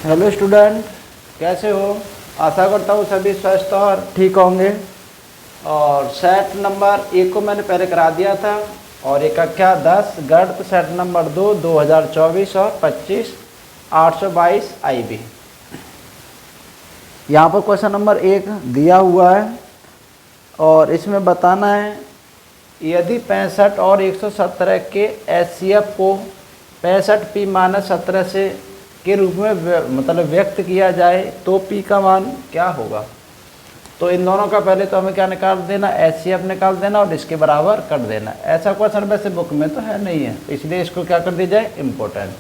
Hello student, कैसे हो? आशा करता हूँ सभी स्वस्थ और ठीक होंगे। और सेट नंबर 1 को मैंने पहले करा दिया था और एक कक्षा 10 गणित सेट नंबर 2 2024 और 25 822 IB। यहाँ पर क्वेश्चन नंबर 1 दिया हुआ है और इसमें बताना है यदि 65 और 117 के HCF को 65P-17 से के रूप में मतलब व्यक्त किया जाए तो P का मान क्या होगा। तो इन दोनों का पहले तो हमें क्या निकाल देना, HCF निकाल देना और इसके बराबर कर देना। ऐसा क्वेश्चन वैसे बुक में तो है नहीं है, इसलिए इसको क्या कर दिया जाए, इम्पोर्टेंट।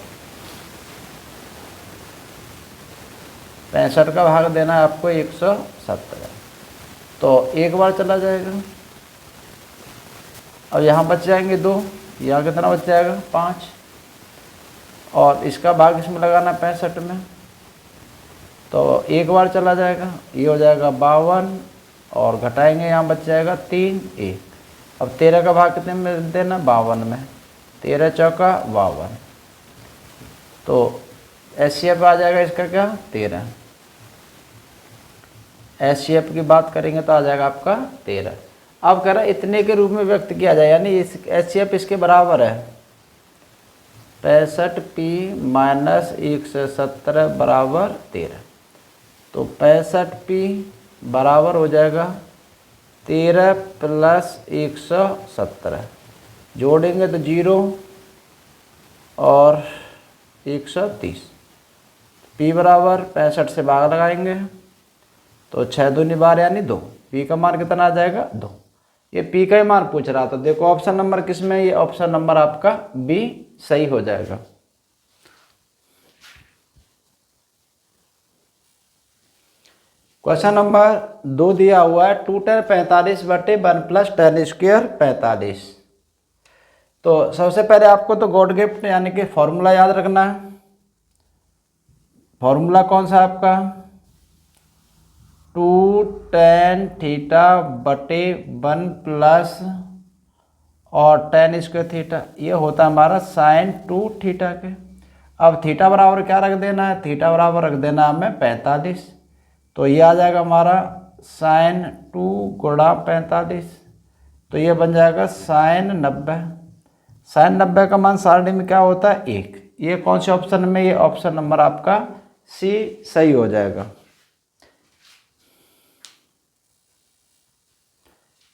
65 का भाग देना है आपको 117, तो एक बार चला जाएगा। अब यहाँ बच जाएंगे 2, यहाँ कितना बच जाएगा 5, और इसका भाग इसमें लगाना 65 में, तो एक बार चला जाएगा, ये हो जाएगा 52 और घटाएंगे यहाँ बच जाएगा 3 1। अब 13 का भाग कितने में देना, 52 में, 13 चौका 52, तो HCF आ जाएगा इसका क्या 13। HCF की बात करेंगे तो आ जाएगा आपका 13। अब कह रहा है इतने के रूप में व्यक्त किया जाए, यानी इस HCF इसके बराबर है 65P-117 बराबर 13। तो 65P बराबर हो जाएगा 13 + 117, जोड़ेंगे तो 0 और 130। P बराबर 65 से भाग लगाएंगे तो 6 दूनी 12 यानी 2। P का मान कितना आ जाएगा 2। ये P का ही मान पूछ रहा था। देखो ऑप्शन नंबर किस में, ये ऑप्शन नंबर आपका B सही हो जाएगा। क्वेश्चन नंबर 2 दिया हुआ है 2 tan 45 बटे 1 + tan स्क्वायर 45। तो सबसे पहले आपको तो गॉड गिफ्ट यानी कि फॉर्मूला याद रखना है। फॉर्मूला कौन सा आपका, 2 tan थीटा बटे 1 प्लस और tan स्क्वायर थीटा, ये होता है हमारा sin 2 थीटा के। अब थीटा बराबर क्या रख देना है, थीटा बराबर रख देना हमें 45, तो ये आ जाएगा हमारा sin 2 गुणा 45, तो ये बन जाएगा sin 90। sin 90 का मान सारणी में क्या होता है 1। ये कौन से ऑप्शन में, ये ऑप्शन नंबर आपका C सही हो जाएगा।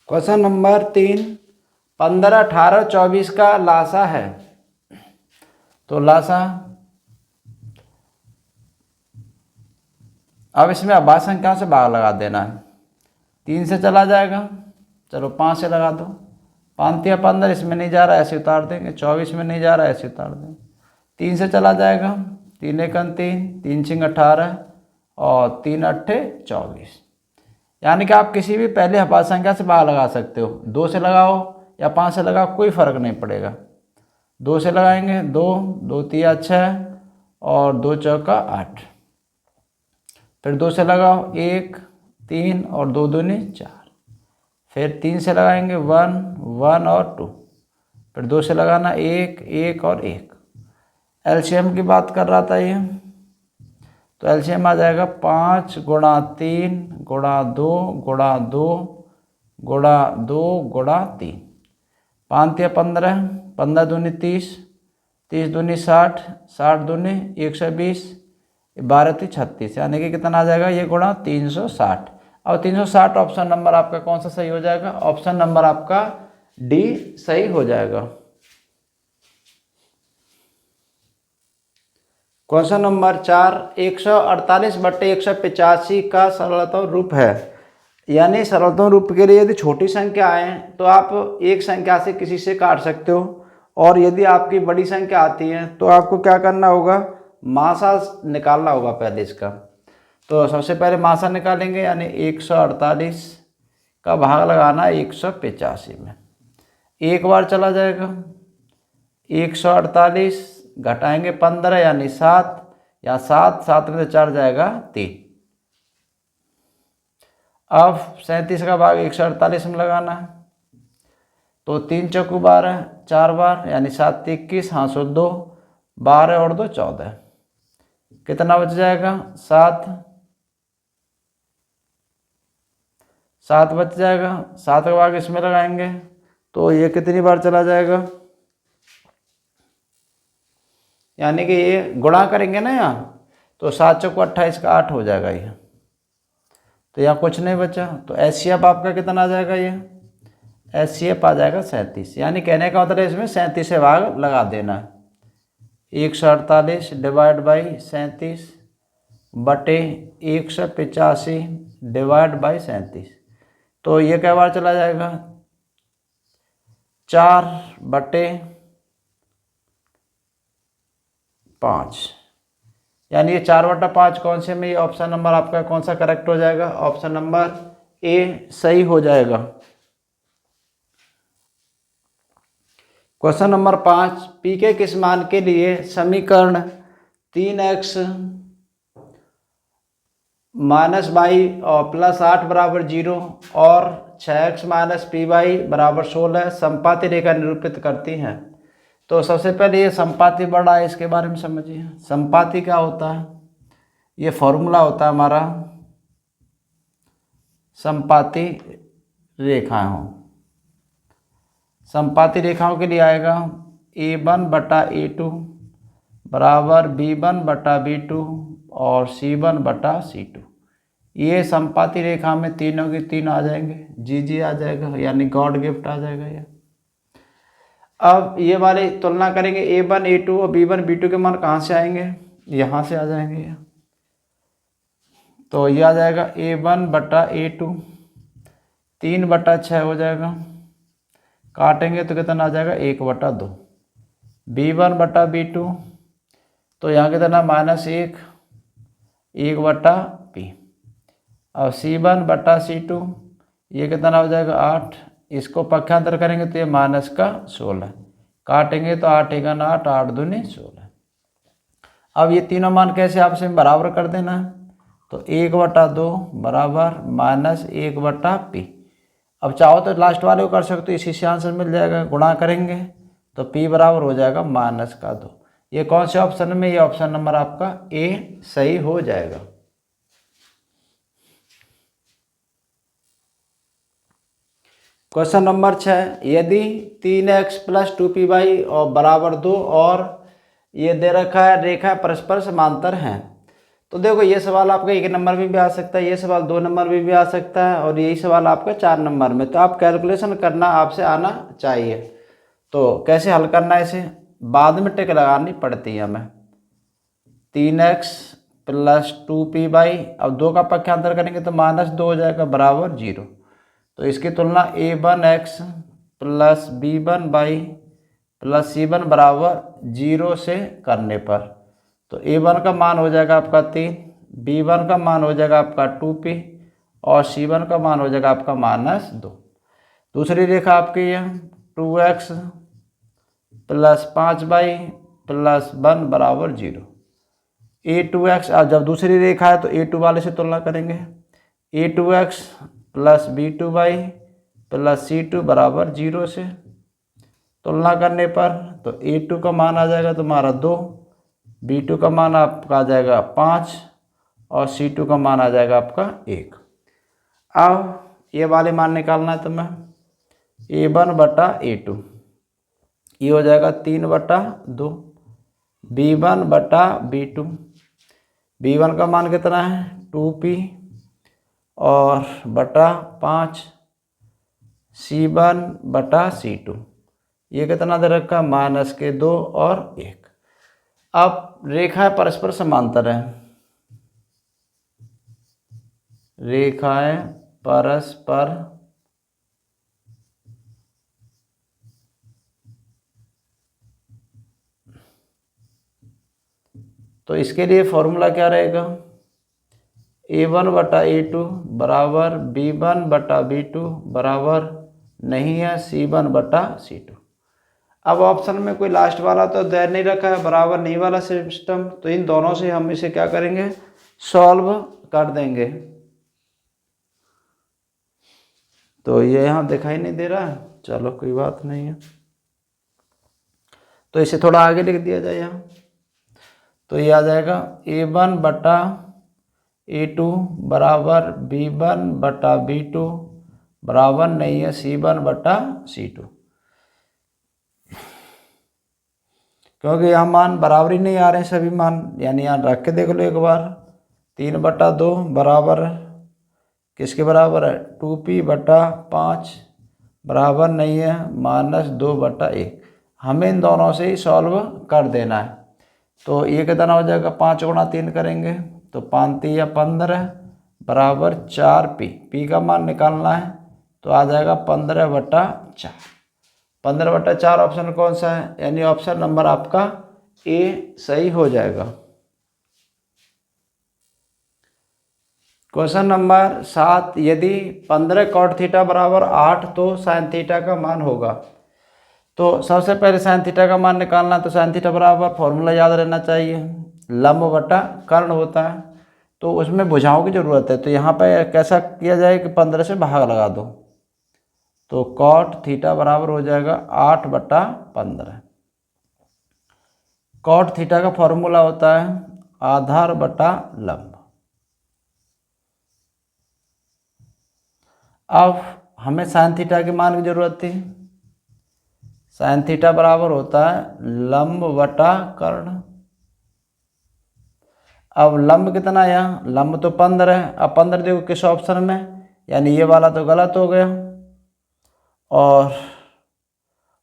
क्वेश्चन नंबर 3 15 18 24 का लासा है। तो लासा, अब इसमें अभाज्य संख्या से भाग लगा देना है। 3 से चला जाएगा, चलो 5 से लगा दो, 5 या 15 इसमें नहीं जा रहा ऐसे उतार देंगे, 24 में नहीं जा रहा ऐसे उतार देंगे। 3 से चला जाएगा, 3 × 3 3 × 18 और 3 × 8 24। यानी कि आप किसी भी पहले अभाज्य संख्या से भाग लगा सकते हो। 2 से लगाओ या 5 से लगाओ, कोई फर्क नहीं पड़ेगा। 2 से लगाएंगे 2 2 3 6 और 2 चौका 8। फिर 2 से लगाओ 1 3 और 2 दूनी 4। फिर 3 से लगाएंगे 1 1 और 2। फिर 2 से लगाना 1 1 और 1। एलसीएम की बात कर रहा था ये, तो एलसीएम आ जाएगा 5 × 3 × 2 × 2 × 2 × 3। 5 या 15, 15 दूनी 30, 30 दूनी 60, 60 दूनी 120, 12 × 36, यानी कि कितना आ जाएगा ये गुणा 360। अब 360 ऑप्शन नंबर आपका कौन सा सही हो जाएगा, ऑप्शन नंबर आपका D सही हो जाएगा। क्वेश्चन नंबर 4 148 बटे 185 का सरलतम रूप है। यानी सरलतम रूप के लिए यदि छोटी संख्या आए तो आप एक संख्या से किसी से काट सकते हो, और यदि आपकी बड़ी संख्या आती है तो आपको क्या करना होगा, मासा निकालना होगा पहले इसका। तो सबसे पहले मासा निकालेंगे, यानी 148 का भाग लगाना 185 में। एक बार चला जाएगा, 148 घटाएंगे 15 यानी 7, या 7 7 में से 4 जाएगा 3। अब 37 का भाग 148 में लगाना है, तो 3 चौकू 12, 4 बार यानी 7 × 21, हाँ 2, 12 और 2 14। कितना बच जाएगा, 7, 7 बच जाएगा। 7 का भाग इसमें लगाएंगे तो ये कितनी बार चला जाएगा, यानी कि ये गुणा करेंगे ना यहाँ, तो 7 चौको 28 का 8 हो जाएगा ये। तो यहाँ कुछ नहीं बचा, तो एचसीएफ आपका कितना आ जाएगा, ये एचसीएफ आ जाएगा 37। यानी कहने का मतलब इसमें 37 से भाग लगा देना है। 148 डिवाइड बाई 37 बटे 185 डिवाइड बाई 37। तो ये क्या बार चला जाएगा, 4 बटे 5। यानी ये 4 बटा 5 कौन से में, ये ऑप्शन नंबर आपका कौन सा करेक्ट हो जाएगा, ऑप्शन नंबर ए सही हो जाएगा। क्वेश्चन नंबर 5, पी के किस मान के लिए समीकरण 3x माइनस वाई और प्लस 8 बराबर 0 और 6x माइनस पी वाई बराबर 16 संपाती रेखा निरूपित करती हैं। तो सबसे पहले ये संपाती बड़ा है, इसके बारे में समझिए। संपाती क्या होता है, ये फॉर्मूला होता है हमारा संपाती रेखाओं। संपाती रेखाओं के लिए आएगा A1 बटा A2 बराबर B1 बटा B2 और C1 बटा C2। ये संपाती रेखा में तीनों की तीन आ जाएंगे, जी आ जाएगा, यानी गॉड गिफ्ट आ जाएगा ये। अब ये वाले तुलना करेंगे, A1 A2 और B1 B2 के मान कहाँ से आएंगे, यहाँ से आ जाएंगे ये। तो ये आ जाएगा A1 बटा A2 3 बटा 6 हो जाएगा, काटेंगे तो कितना आ जाएगा 1 बटा 2। B1 बटा B2 तो यहाँ कितना -1 1 बटा P। और C1 बटा C2 ये कितना हो जाएगा 8, इसको पक्षांतर करेंगे तो ये -16, काटेंगे तो 8 × 8 8 दूनी 16। अब ये तीनों मान कैसे आपस में बराबर कर देना है, तो 1 बटा 2 बराबर -1 बटा P। अब चाहो तो लास्ट वाले को कर सकते हो, इसी से आंसर मिल जाएगा, गुणा करेंगे तो P बराबर हो जाएगा -2। ये कौन से ऑप्शन में, ये ऑप्शन नंबर आपका ए सही हो जाएगा। क्वेश्चन नंबर 6, यदि 3x + 2py और बराबर 2 और ये दे रखा है रेखा परस्पर समांतर हैं, तो देखो ये सवाल आपका 1 नंबर में भी आ सकता है, ये सवाल 2 नंबर में भी आ सकता है और यही सवाल आपका 4 नंबर में। तो आप कैलकुलेशन करना आपसे आना चाहिए। तो कैसे हल करना है, इसे बाद में टिक लगानी पड़ती है हमें। 3x + 2py, अब 2 का पक्षांतर करेंगे तो -2 हो जाएगा बराबर 0। तो इसकी तुलना A1x + B1y + C1 बराबर 0 से करने पर, तो A1 का मान हो जाएगा आपका 3, B1 का मान हो जाएगा आपका 2p और C1 का मान हो जाएगा आपका -2। दूसरी रेखा आपकी है 2x + 5y + 1 बराबर 0। A2x, जब दूसरी रेखा है तो A2 वाले से तुलना करेंगे। A2x + B2y + C2 बराबर 0 से तुलना करने पर, तो A2 का मान आ जाएगा तुम्हारा 2, B2 का मान आपका आ जाएगा 5 और C2 का मान आ जाएगा आपका 1। अब ये वाले मान निकालना है तुम्हें, A1 बटा A2 ये हो जाएगा 3 बटा 2, B1 बटा B2, B1 का मान कितना है 2p और बटा 5, C1 बटा C2 ये कितना दे रखा -2 और 1। अब रेखाएं परस्पर समांतर है, रेखाएं परस्पर तो इसके लिए फॉर्मूला क्या रहेगा, A1 बटा A2 बराबर B1 बटा B2 बराबर नहीं है C1 बटा C2। अब ऑप्शन में कोई लास्ट वाला तो दे नहीं रखा है, बराबर नहीं वाला सिस्टम, तो इन दोनों से हम इसे क्या करेंगे सॉल्व कर देंगे। तो ये यहाँ दिखाई नहीं दे रहा है, चलो कोई बात नहीं है, तो इसे थोड़ा आगे लिख दिया जाए यहाँ। तो ये आ जाएगा A1 बटा A2 बराबर B1 बटा B2 बराबर नहीं है C1 बटा C2, क्योंकि यहाँ मान बराबर ही नहीं आ रहे हैं सभी मान, यानी यहाँ रख के देख लो एक बार। 3/2 बराबर किसके बराबर है 2p बटा 5 बराबर नहीं है -2/1। हमें इन दोनों से ही सॉल्व कर देना है। तो ये कितना हो जाएगा 5 गुणा 3 करेंगे तो 5 या 15 बराबर 4p। p का मान निकालना है तो आ जाएगा 15/4। 15/4 ऑप्शन कौन सा है, यानी ऑप्शन नंबर आपका ए सही हो जाएगा। क्वेश्चन नंबर 7, यदि 15 cot थीटा बराबर 8 तो साइन थीटा का मान होगा। तो सबसे पहले साइन थीटा का मान निकालना है, तो साइन थीटा बराबर फॉर्मूला याद रहना चाहिए, लंब बटा कर्ण होता है। तो उसमें भुजाओं की जरूरत है, तो यहाँ पे कैसा किया जाए कि 15 से भाग लगा दो, तो कॉट थीटा बराबर हो जाएगा 8/15। कॉट थीटा का फॉर्मूला होता है आधार बटा लंब। अब हमें साइन थीटा के मान की जरूरत थी। साइन थीटा बराबर होता है लंब बटा कर्ण। अब लंब कितना है, यहाँ लंब तो 15 है। अब 15 देखो किस ऑप्शन में, यानी ये वाला तो गलत हो गया और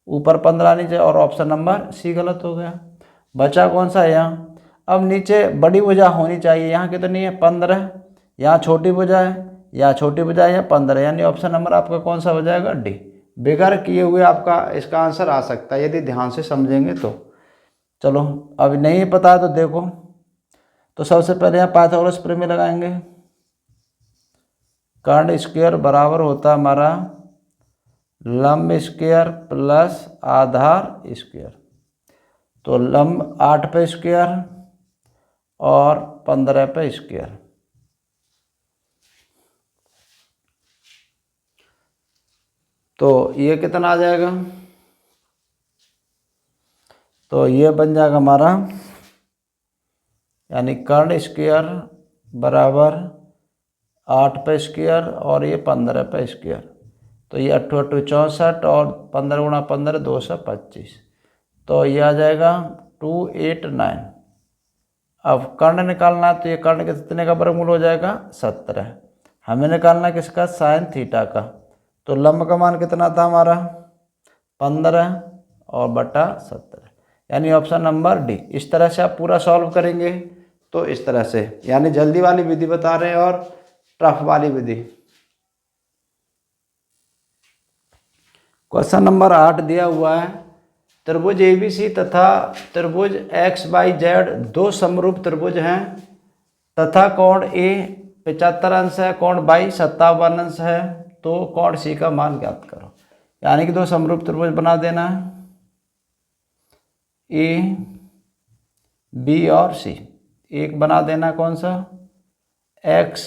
ऊपर 15 नीचे, और ऑप्शन नंबर सी गलत हो गया। बचा कौन सा है यहाँ, अब नीचे बड़ी भुजा होनी चाहिए, यहाँ कितनी है 15, यहाँ छोटी भुजा है, यहाँ छोटी भुजा है 15, यानी ऑप्शन नंबर आपका कौन सा हो जाएगा डी। बगैर किए हुए आपका इसका आंसर आ सकता है यदि ध्यान से समझेंगे तो। चलो अभी नहीं पता तो देखो, तो सबसे पहले यहाँ पाइथागोरस प्रमेय लगाएंगे। कर्ण स्क्वायर बराबर होता है हमारा लंब स्क्वायर प्लस आधार स्क्वायर। तो लंब 8 पे स्क्वायर और 15 पे स्क्वायर, तो ये कितना आ जाएगा, तो ये बन जाएगा हमारा, यानी कर्ण स्क्वायर बराबर 8 पे स्क्वायर और ये 15 पे स्क्वायर, तो ये 8 8 64 और 15 गुणा 15 225, तो ये आ जाएगा 289। अब कर्ण निकालना, तो ये कर्ण के कितने का वर्गमूल हो जाएगा 17। हमें निकालना किसका, साइन थीटा का। तो लंब का मान कितना था हमारा 15 और बटा 17, यानी ऑप्शन नंबर डी। इस तरह से आप पूरा सॉल्व करेंगे, तो इस तरह से, यानी जल्दी वाली विधि बता रहे हैं और टफ वाली विधि। क्वेश्चन नंबर 8 दिया हुआ है, त्रिभुज ABC तथा त्रिभुज XYZ दो समरूप त्रिभुज हैं तथा कोण A 75 अंश है, कोण Y 57 अंश है, तो कोण C का मान ज्ञात करो। यानी कि दो समरूप त्रिभुज बना देना है, A B और C। एक बना देना कौन सा, X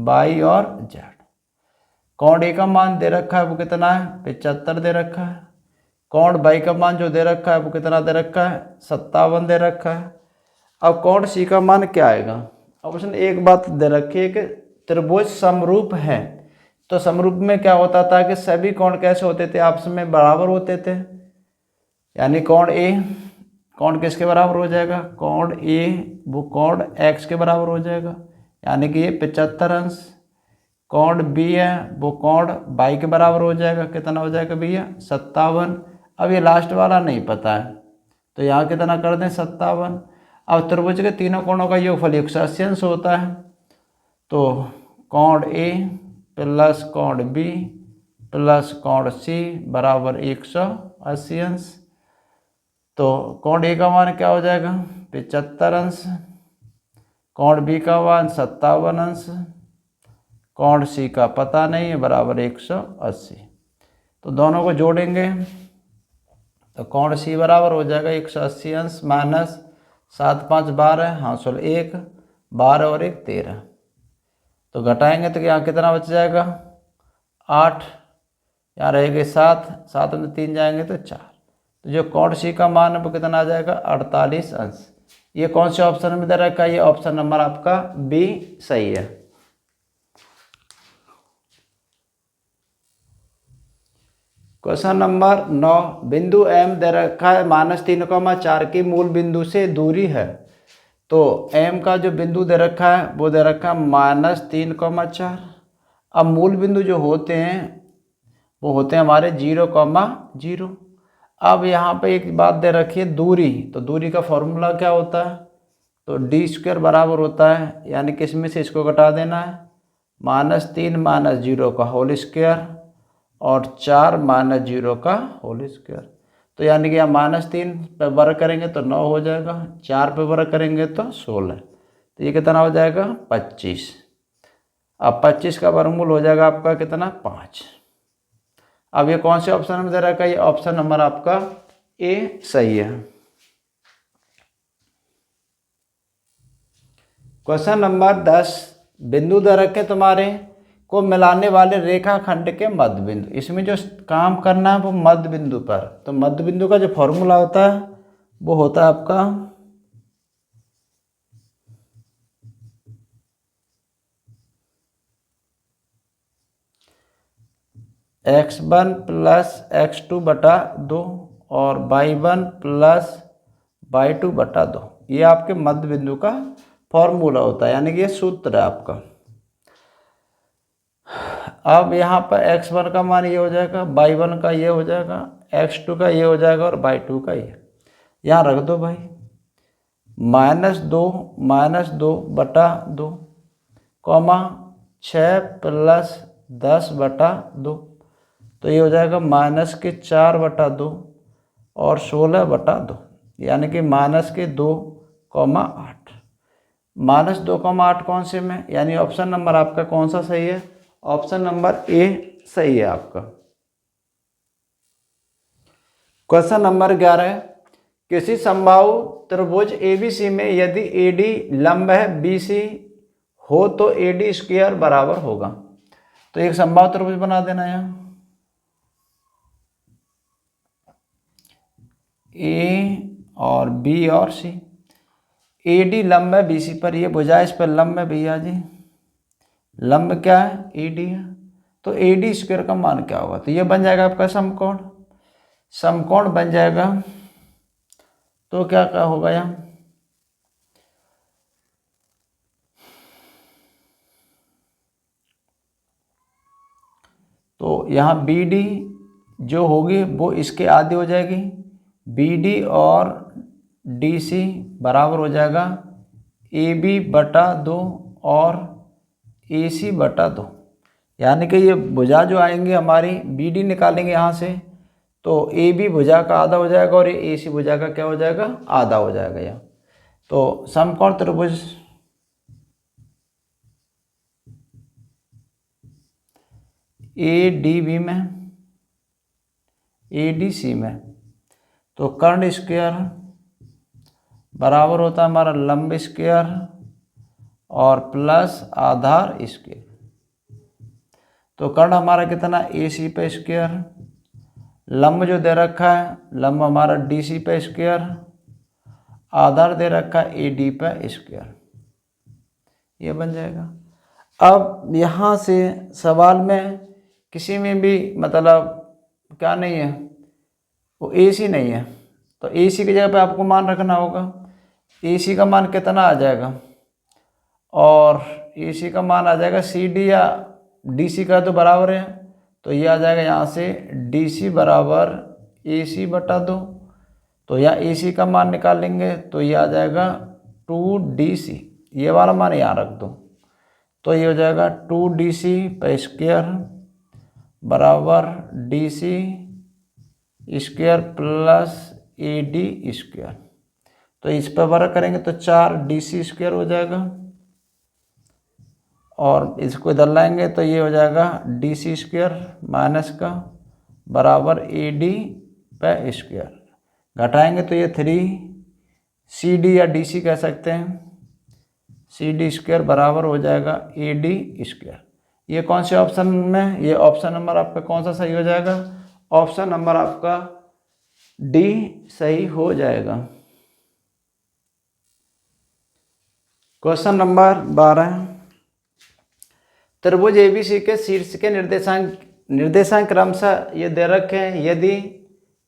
Y और Z। कोण A का मान दे रखा है वो कितना है 75 दे रखा है, कोण Y का मान जो दे रखा है वो कितना दे रखा है 57 दे रखा है। अब कोण C का मान क्या आएगा, ऑप्शन एक बात दे रखी है कि त्रिभुज समरूप है, तो समरूप में क्या होता था कि सभी कोण कैसे होते थे, आपस में बराबर होते थे। यानी कोण A, कोण किसके बराबर हो जाएगा, कोण A वो कोण X के बराबर हो जाएगा, यानी कि ये 75 अंश। कोण B है वो कोण Y के बराबर हो जाएगा, कितना हो जाएगा भैया 57। अब ये लास्ट वाला नहीं पता है, तो यहाँ कितना कर दें 57। अब त्रिभुज के तीनों कोणों का योगफल 180 अंश होता है, तो कोण A प्लस कोण B प्लस कोण C बराबर 180 अंश। तो कोण A का मान क्या हो जाएगा 75 अंश, कोण B का मान 57 अंश, कोण C का पता नहीं है बराबर 180। तो दोनों को जोड़ेंगे तो कोण C बराबर हो जाएगा 180 अंश माइनस 7 5 12 हासिल 1 12 और 1 13। तो घटाएंगे तो यहाँ कितना बच जाएगा 8, यहाँ रहेंगे 7, 7 में 3 जाएंगे तो 4। तो जो कोण C का मान है वो कितना आ जाएगा 48 अंश, ये कौन से ऑप्शन में दे रखा है? ये ऑप्शन नंबर आपका बी सही है। क्वेश्चन नंबर 9, बिंदु M दे रखा है -3,4 की मूल बिंदु से दूरी है। तो M का जो बिंदु दे रखा है वो दे रखा है -3,4। अब मूल बिंदु जो होते हैं वो होते हैं हमारे 0,0। अब यहाँ पे एक बात दे रखी है दूरी, तो दूरी का फॉर्मूला क्या होता है? तो d² बराबर होता है, यानी कि इसमें से इसको घटा देना है, -3 - 0 का होल स्क्वायर और 4 - 0 का होल स्क्वायर। तो यानी कि यहाँ -3 पे वर्ग करेंगे तो 9 हो जाएगा, 4 पे वर्ग करेंगे तो 16। तो ये कितना हो जाएगा? 25। अब 25 का वर्गमूल हो जाएगा आपका कितना? 5। अब ये कौन से ऑप्शन में दे रखा है? ये ऑप्शन नंबर आपका ए सही है। क्वेश्चन नंबर 10, बिंदु दे रखे तुम्हारे को मिलाने वाले रेखाखंड के मध्य बिंदु। इसमें जो काम करना है वो मध्य बिंदु पर। तो मध्य बिंदु का जो फॉर्मूला होता है वो होता है आपका x1 + x2 बटा 2 और y1 + y2 बटा 2। ये आपके मध्य बिंदु का फॉर्मूला होता है, यानी कि ये सूत्र है आपका। अब यहाँ पर x1 का मान ये हो जाएगा, y1 का ये हो जाएगा, x2 का ये हो जाएगा और y2 का ये। यहाँ रख दो भाई, -2 बटा 2, 6 + 10 बटा 2। तो ये हो जाएगा -4 बटा 2 और 16 बटा 2, यानी कि -2,8। -2,8 कौन से में? यानी ऑप्शन नंबर आपका कौन सा सही है? ऑप्शन नंबर ए सही है आपका। क्वेश्चन नंबर 11, किसी समबाहु त्रिभुज ABC में यदि AD लंब है BC हो तो AD² बराबर होगा। तो एक समबाहु त्रिभुज बना देना यहाँ, A और B और C। AD लंब है BC पर, ये भुजा इस पर लंब है भैया जी, लंब क्या है? AD है। तो AD² का मान क्या होगा? तो ये बन जाएगा आपका समकोण, समकोण बन जाएगा। तो क्या क्या होगा यहाँ? तो यहाँ BD जो होगी वो इसके आधी हो जाएगी, BD और DC बराबर हो जाएगा AB बटा 2 और AC बटा 2। यानी कि ये भुजा जो आएंगे हमारी, BD निकालेंगे यहाँ से तो AB भुजा का आधा हो जाएगा और ये AC भुजा का क्या हो जाएगा? आधा हो जाएगा यहाँ। तो समकोण त्रिभुज ADB में, ADC में, तो कर्ण स्क्वायर बराबर होता है हमारा लंब स्क्वायर और प्लस आधार स्क्वायर। तो कर्ण हमारा कितना? AC पे स्क्वायर, लंब जो दे रखा है लंब हमारा DC पे स्क्वायर, आधार दे रखा है AD पे स्क्वायर। ये बन जाएगा। अब यहाँ से सवाल में किसी में भी मतलब क्या नहीं है, वो AC नहीं है, तो AC की जगह पे आपको मान रखना होगा। AC का मान कितना आ जाएगा? और AC का मान आ जाएगा CD या DC का तो बराबर है, तो ये आ जाएगा यहाँ से DC बराबर AC बटा 2। तो यहाँ AC का मान निकालेंगे तो ये आ जाएगा 2DC, ये वाला मान यहाँ रख दो। तो ये हो जाएगा 2DC पे स्क्वायर बराबर DC स्क्वायर प्लस AD²। तो इस पर वर्ग करेंगे तो 4DC² हो जाएगा और इसको इधर लाएंगे तो ये हो जाएगा DC² माइनस का बराबर AD पे स्क्वायर। घटाएंगे तो ये 3CD या DC कह सकते हैं, CD² बराबर हो जाएगा AD²। ये कौन से ऑप्शन में? ये ऑप्शन नंबर आपका कौन सा सही हो जाएगा? ऑप्शन नंबर आपका D सही हो जाएगा। क्वेश्चन नंबर 12, त्रिभुज एबीसी के शीर्ष के निर्देशांक क्रमशः ये दे रखे हैं। यदि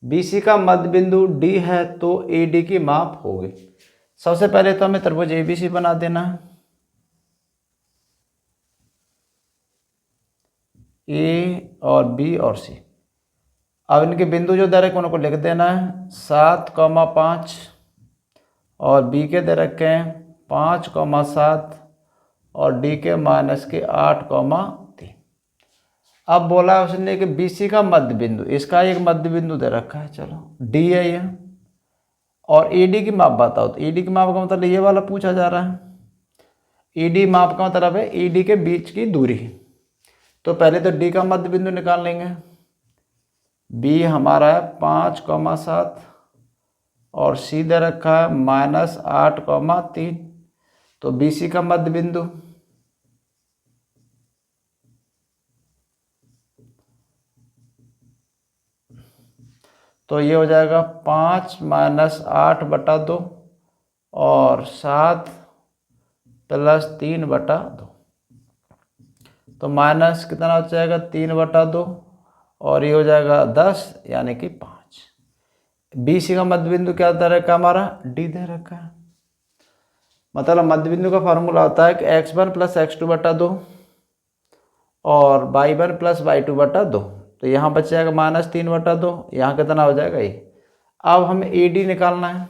बीसी का मध्य बिंदु डी है तो एडी की माप होगी। सबसे पहले तो हमें त्रिभुज एबीसी बना देना है। ए और बी और सी। अब इनके बिंदु जो दे रखे उनको लिख देना है 7,5 और बी के दे रखे हैं 5,7 और डी के -8,3। अब बोला उसने कि बीसी का मध्य बिंदु, इसका एक मध्य बिंदु दे रखा है, चलो डी है ये, और एडी की माप बताओ। तो एडी की माप का मतलब ये वाला पूछा जा रहा है। एडी माप का मतलब है एडी के बीच की दूरी। तो पहले तो डी का मध्य बिंदु निकाल लेंगे। बी हमारा है 5,7 और सी दे रखा है -8,3। तो बीसी का मध्य बिंदु तो ये हो जाएगा 5 - 8/2 और 7 + 3/2। तो माइनस कितना हो जाएगा 3/2 और ये हो जाएगा 10 यानी कि 5। बीसी का मध्य बिंदु क्या दे रखा है हमारा, डी दे रखा है। मतलब मध्य बिंदु का फॉर्मूला होता है कि x1 + x2/2 और y1 + y2/2। तो यहाँ बच जाएगा -3/2, यहाँ कितना हो जाएगा ये। अब हमें AD निकालना है।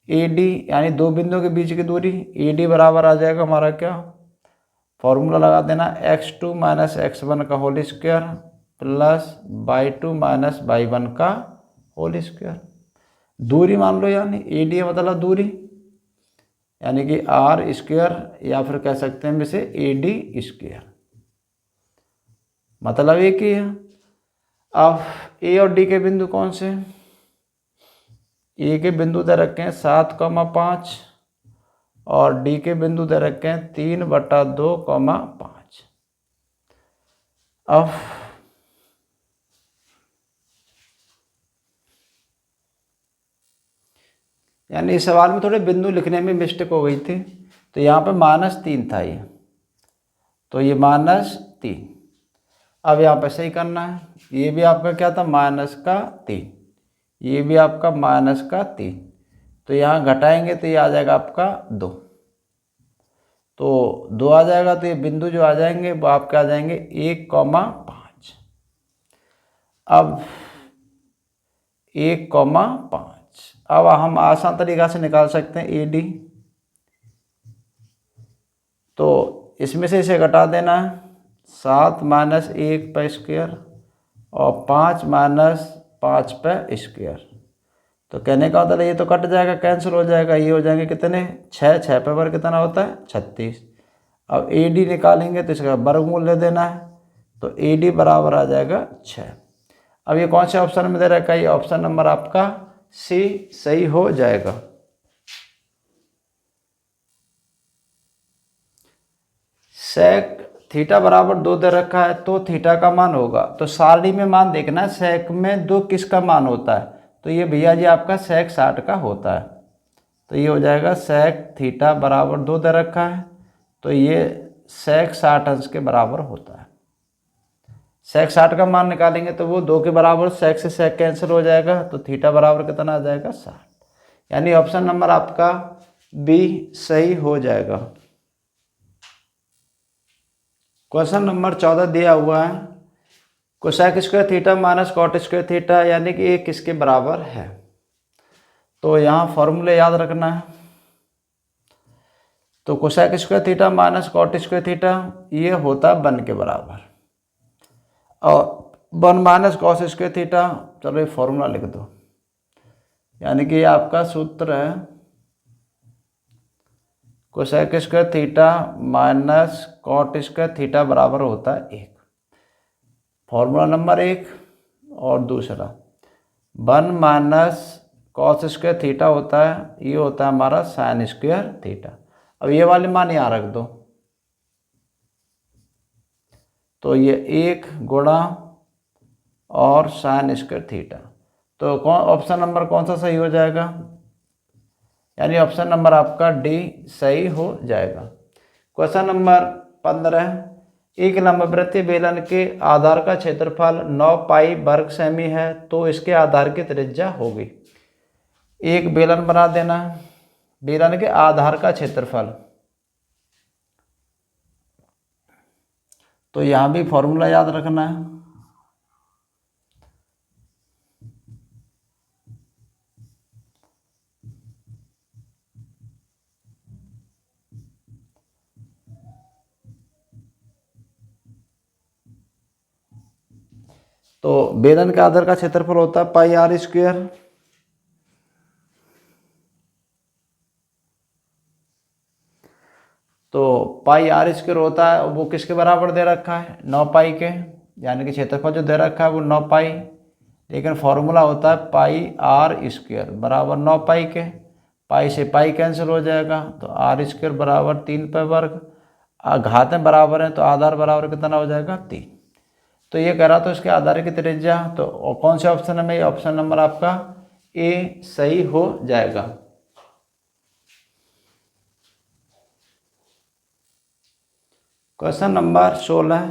AD यानी दो बिंदुओं के बीच की दूरी। AD बराबर आ जाएगा हमारा क्या, फॉर्मूला लगा देना x2 - x1 का whole square plus y2 - y1 का होल स्क्वायर। दूरी मान लो, यानी AD मतलब दूरी, यानी कि r स्क्वायर या फिर कह सकते हैं इसे AD स्क्वायर, मतलब एक ही है। अब ए और डी के बिंदु कौन से, ए के बिंदु दे रखे हैं 7,5 और डी के बिंदु दे रखे हैं 3/2,5। अब यानी इस सवाल में थोड़े बिंदु लिखने में मिस्टेक हो गई थी। तो यहाँ पे -3 था ये, तो ये -3। अब यहाँ पे सही करना है। ये भी आपका क्या था -3, ये भी आपका -3। तो यहाँ घटाएंगे तो ये आ जाएगा आपका 2। तो 2 आ जाएगा। तो ये बिंदु जो आ जाएंगे वो आपके आ जाएंगे 1,5। अब 1,5। अब हम आसान तरीका से निकाल सकते हैं AD। तो इसमें से इसे घटा देना है 7 - 1 पे स्क्वायर और 5 - 5 पे स्क्वायर। तो कहने का मतलब ये तो कट जाएगा, कैंसिल हो जाएगा। ये हो जाएंगे कितने 6, 6 पे पर कितना होता है 36। अब AD निकालेंगे तो इसका वर्गमूल ले देना है। तो AD बराबर आ जाएगा 6। अब ये कौन से ऑप्शन में दे रखा है, ये ऑप्शन नंबर आपका C सही हो जाएगा। सेक थीटा बराबर 2 दे रखा है तो थीटा का मान होगा। तो सारणी में मान देखना, सेक में 2 किसका मान होता है। तो ये भैया जी आपका सेक 60 का होता है। तो ये हो जाएगा सेक थीटा बराबर 2 दे रखा है, तो ये सेक 60 अंश के बराबर होता है। सेक 60 का मान निकालेंगे तो वो 2 के बराबर, सेक से सेक कैंसिल हो जाएगा। तो थीटा बराबर कितना आ जाएगा 60। यानी ऑप्शन नंबर आपका B सही हो जाएगा। क्वेश्चन नंबर 14 दिया हुआ है, cosec square theta minus cot square theta यानी कि ये किसके बराबर है। तो यहाँ फॉर्मूले याद रखना है। तो cosec square theta minus cot square theta ये होता है 1 के बराबर, और 1 माइनस कॉस स्क्वायर थीटा, चलो ये फॉर्मूला लिख दो। यानी कि ये आपका सूत्र है cosec square theta minus cot square theta बराबर होता है 1। Formula number 1। और दूसरा 1 माइनस कॉस स्क्वायर थीटा होता है, ये होता है हमारा साइन स्क्वायर थीटा। अब ये वाले मान यहाँ रख दो। तो ये 1 गुणा और साइन स्क्वायर थीटा। तो कौन ऑप्शन नंबर कौन सा सही हो जाएगा, यानी ऑप्शन नंबर आपका डी सही हो जाएगा। क्वेश्चन नंबर 15, एक लंबवृत्तीय बेलन के आधार का क्षेत्रफल 9 पाई वर्ग सेमी है तो इसके आधार की त्रिज्या होगी। एक बेलन बना देना, बेलन के आधार का क्षेत्रफल, तो यहाँ भी फॉर्मूला याद रखना है। तो बेलन के आधार का क्षेत्रफल होता है पाई आर स्क्वायर। तो पाई आर स्क्वायर होता है, वो किसके बराबर दे रखा है, 9 पाई के, यानी कि क्षेत्रफल जो दे रखा है वो 9 पाई, लेकिन फॉर्मूला होता है पाई आर स्क्वायर बराबर 9 पाई के। पाई से पाई कैंसिल हो जाएगा, तो आर स्क्वायर बराबर 3 पाई वर्ग। घातें बराबर हैं तो आधार बराबर कितना हो जाएगा, 3। तो ये कह रहा तो इसके आधार की त्रिज्या, तो कौन से ऑप्शन में, ऑप्शन नंबर आपका ए सही हो जाएगा। क्वेश्चन नंबर 16,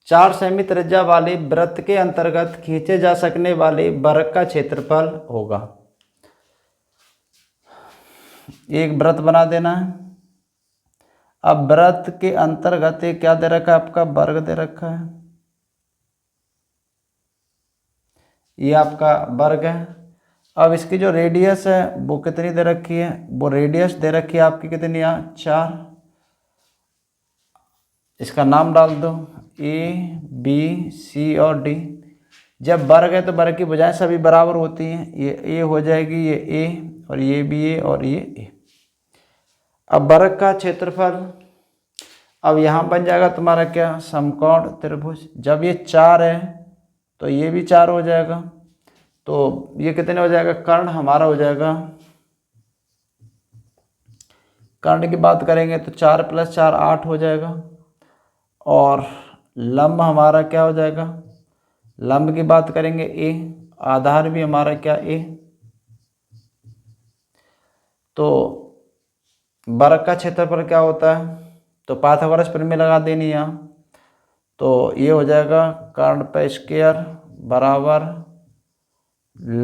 4 सेमी त्रिज्या वाले वृत्त के अंतर्गत खींचे जा सकने वाले वर्ग का क्षेत्रफल होगा। एक वृत्त बना देना है। अब वृत्त के अंतर्गत ये क्या दे रखा है, आपका वर्ग दे रखा है, ये आपका वर्ग है। अब इसकी जो रेडियस है वो कितनी दे रखी है, वो रेडियस दे रखी है आपकी कितनी, यहाँ 4। इसका नाम डाल दो ए बी सी और डी। जब वर्ग है तो वर्ग की भुजाएं सभी बराबर होती हैं, ये ए हो जाएगी, ये ए और ये भी ए और ये ए। अब वर्ग का क्षेत्रफल, अब यहाँ बन जाएगा तुम्हारा क्या, समकोण त्रिभुज। जब ये 4 है तो ये भी 4 हो जाएगा, तो ये कितने हो जाएगा, कर्ण हमारा हो जाएगा। कर्ण की बात करेंगे तो 4 + 4 8 हो जाएगा। और लंब हमारा क्या हो जाएगा, लंब की बात करेंगे ए, आधार भी हमारा क्या ए। तो वर्ग का क्षेत्रफल क्या होता है, तो पाइथागोरस प्रमेय लगा देनी यहाँ। तो ये हो जाएगा कर्ण पे स्क्वायर बराबर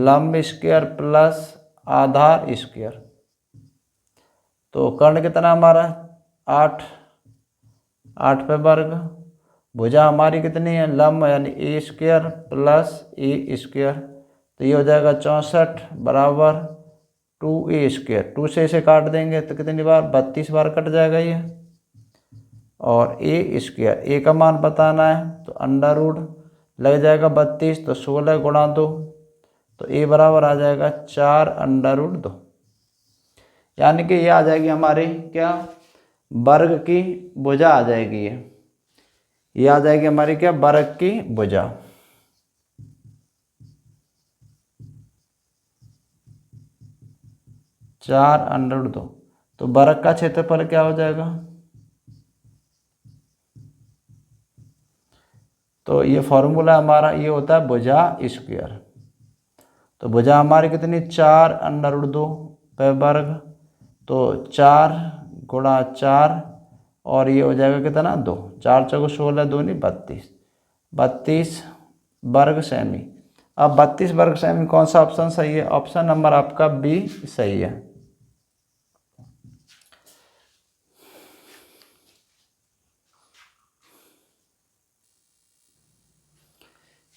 लंब स्क्वायर प्लस आधार स्क्वायर। तो कर्ण कितना हमारा 8, 8 पे वर्ग। भुजा हमारी कितनी है, लंब, यानी ए स्क्वायर प्लस ए स्क्वायर। तो ये हो जाएगा 64 बराबर 2a स्क्वायर। 2 से इसे काट देंगे तो कितनी बार, 32 बार कट जाएगा ये। और ए स्क्वायर, ए का मान बताना है तो अंडर रूट लग जाएगा 32, तो 16 गुणा 2, तो ए बराबर आ जाएगा 4 अंडर रूट 2। यानी कि ये आ जाएगी हमारी क्या, वर्ग की भुजा आ जाएगी ये आ जाएगी हमारी क्या, वर्ग की भुजा। चार अंडर रूट 2। तो वर्ग का क्षेत्रफल क्या हो जाएगा, तो ये फॉर्मूला हमारा ये होता है भुजा स्क्वायर। तो भुजा हमारी कितनी, 4 अंडर रूट 2 पे वर्ग। तो 4 गुणा 4 और ये हो जाएगा कितना, 2। 4 चौको 16, 2 नहीं 32, 32 वर्ग सेमी। अब 32 वर्ग सेमी कौन सा ऑप्शन सही है, ऑप्शन नंबर आपका बी सही है।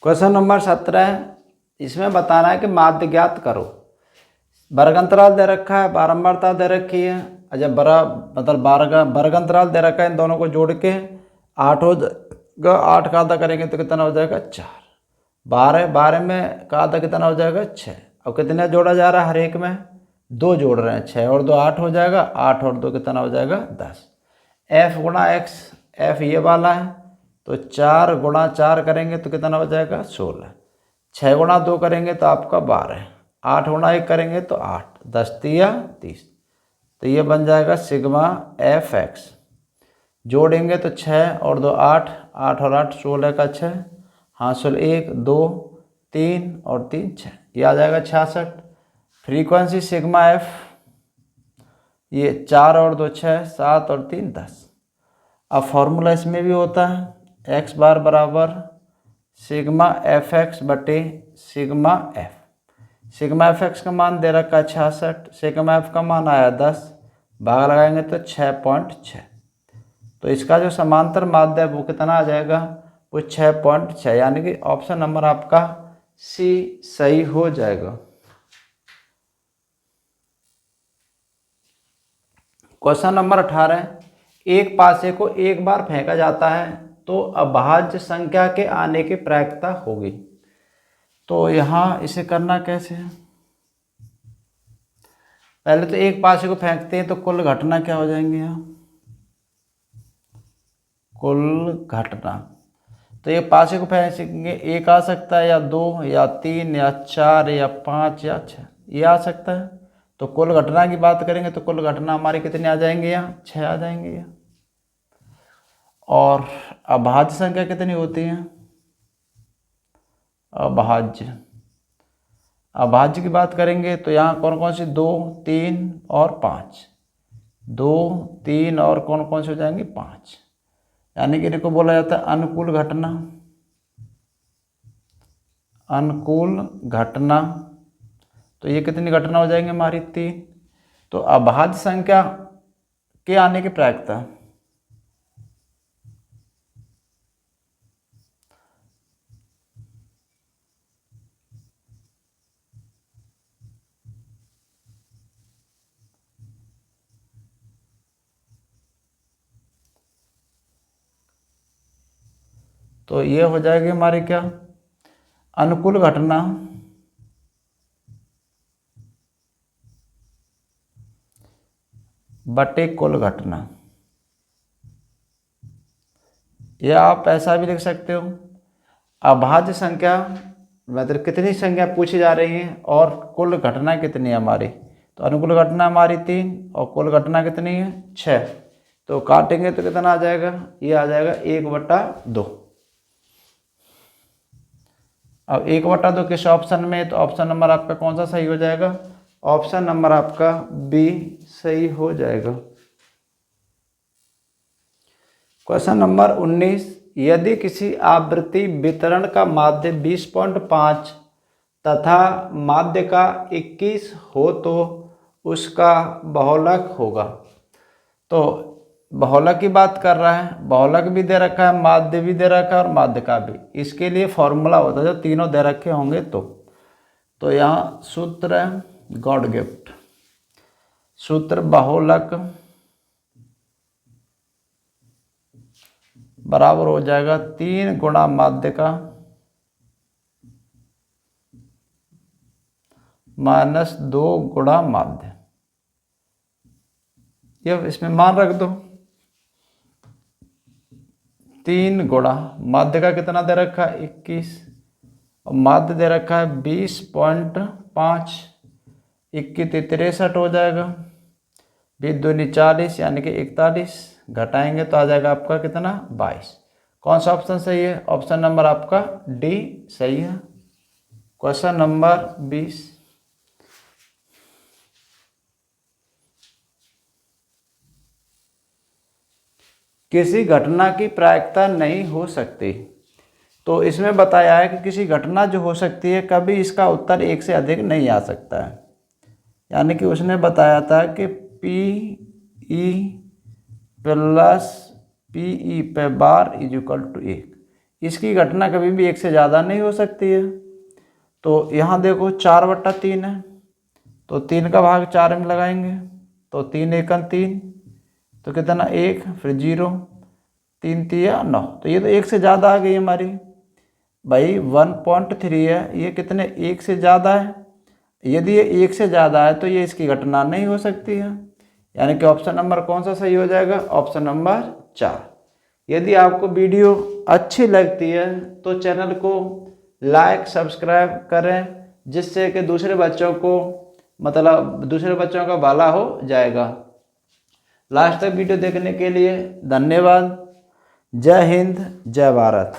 क्वेश्चन नंबर 17, इसमें बताना है कि माध्य ज्ञात करो। वर्ग अंतराल दे रखा है, बारंबारता दे रखी है। जब मतलब वर्ग अंतराल दे रखा है, इन दोनों को जोड़ के 8 हो जाएगा। 8 का आधा करेंगे तो कितना हो जाएगा, 4। 12, 12 में का आधा कितना हो जाएगा, 6। अब कितना जोड़ा जा रहा है, हर एक में 2 जोड़ रहे हैं, 6 और 2 8 हो जाएगा। 8 और 2 कितना हो जाएगा, 10। एफ गुणा एक्स, एफ ये वाला है, तो 4 गुणा 4 करेंगे तो कितना हो जाएगा, 16। 6 गुणा 2 करेंगे तो आपका 12। 8 गुणा 1 करेंगे तो 8, 10 तिया 30। तो ये बन जाएगा सिग्मा एफ एक्स। जोड़ेंगे तो 6 और 2 8, 8 और 8 16 का 6, हासिल 1 2 3 और 3 6, ये आ जाएगा 66। फ्रीक्वेंसी सिग्मा एफ ये 4 और 2 6, 7 और 3 10। अब फॉर्मूला इसमें भी होता है एक्स बार बराबर सिग्मा एफ एक्स बटे sigma F. Sigma F x का मान दे रखा है 66, सिग्मा एफ का मान आया 10, भाग लगाएंगे तो 6.6। तो इसका जो समांतर माध्य है वो कितना आ जाएगा, वो 6.6, यानी कि ऑप्शन नंबर आपका सी सही हो जाएगा। क्वेश्चन नंबर 18, एक पासे को एक बार फेंका जाता है तो अभाज्य संख्या के आने की प्रायिकता होगी। तो यहाँ इसे करना कैसे है, पहले तो एक पासे को फेंकते हैं तो कुल घटना क्या हो जाएंगे, यहाँ कुल घटना। तो ये पासे को फेंकेंगे, एक आ सकता है या 2 या 3 या 4 या 5 या 6, ये आ सकता है। तो कुल घटना की बात करेंगे तो कुल घटना हमारी कितनी आ जाएंगे, यहाँ 6 आ जाएंगे यहाँ। और अभाज्य संख्या कितनी होती है, अभाज्य, अभाज्य की बात करेंगे तो यहाँ कौन कौन सी, 2 3 और 5, 2 3 और कौन कौन से हो जाएंगे 5, यानी कि इनको बोला जाता है अनुकूल घटना, अनुकूल घटना। तो ये कितनी घटना हो जाएंगे हमारी 3। तो अभाज्य संख्या के आने की प्रायिकता, तो ये हो जाएगी हमारी क्या, अनुकूल घटना बटे कुल घटना। या आप ऐसा भी लिख सकते हो, अभाज्य संख्या मतलब कितनी संख्या पूछी जा रही है और कुल घटना कितनी है हमारी। तो अनुकूल घटना हमारी 3 और कुल घटना कितनी है 6। तो काटेंगे तो कितना आ जाएगा, ये आ जाएगा 1/2। अब 1/2 किस ऑप्शन में, तो ऑप्शन नंबर आपका कौन सा सही हो जाएगा, ऑप्शन नंबर आपका बी सही हो जाएगा। क्वेश्चन नंबर 19, यदि किसी आवृत्ति वितरण का माध्य 20.5 तथा माध्य का 21 हो तो उसका बहुलक होगा। तो बहुलक की बात कर रहा है, बहुलक भी दे रखा है, माध्य भी दे रखा है और माध्य का भी। इसके लिए फॉर्मूला होता है जब तीनों दे रखे होंगे तो यहाँ सूत्र है गॉड गिफ्ट, सूत्र बहुलक बराबर हो जाएगा 3 गुणा माध्य का माइनस 2 गुणा माध्य। ये इसमें मान रख दो, 3 गुणा माध्य का कितना दे रखा है 21 और माध्य दे रखा है 20.5, 21 63 हो जाएगा, 20 दूनी 40 यानी कि 41, घटाएंगे तो आ जाएगा आपका कितना 22। कौन सा ऑप्शन सही है, ऑप्शन नंबर आपका डी सही है। क्वेश्चन नंबर 20, किसी घटना की प्रायिकता नहीं हो सकती। तो इसमें बताया है कि किसी घटना जो हो सकती है कभी इसका उत्तर 1 से अधिक नहीं आ सकता है। यानी कि उसने बताया था कि PE प्लस PE पे बार इज इक्वल टू 1, इसकी घटना कभी भी 1 से ज़्यादा नहीं हो सकती है। तो यहाँ देखो 4/3 है, तो 3 का भाग 4 में लगाएंगे तो 3 एकम 3, तो कितना 1, फिर 0, 3 3 9, तो ये तो 1 से ज़्यादा आ गई हमारी भाई 1.3 है, ये कितने 1 से ज़्यादा है। यदि ये 1 से ज़्यादा है तो ये इसकी घटना नहीं हो सकती है, यानी कि ऑप्शन नंबर कौन सा सही हो जाएगा, ऑप्शन नंबर 4। यदि आपको वीडियो अच्छी लगती है तो चैनल को लाइक सब्सक्राइब करें, जिससे कि दूसरे बच्चों का भला हो जाएगा। लास्ट तक वीडियो देखने के लिए धन्यवाद। जय हिंद, जय भारत।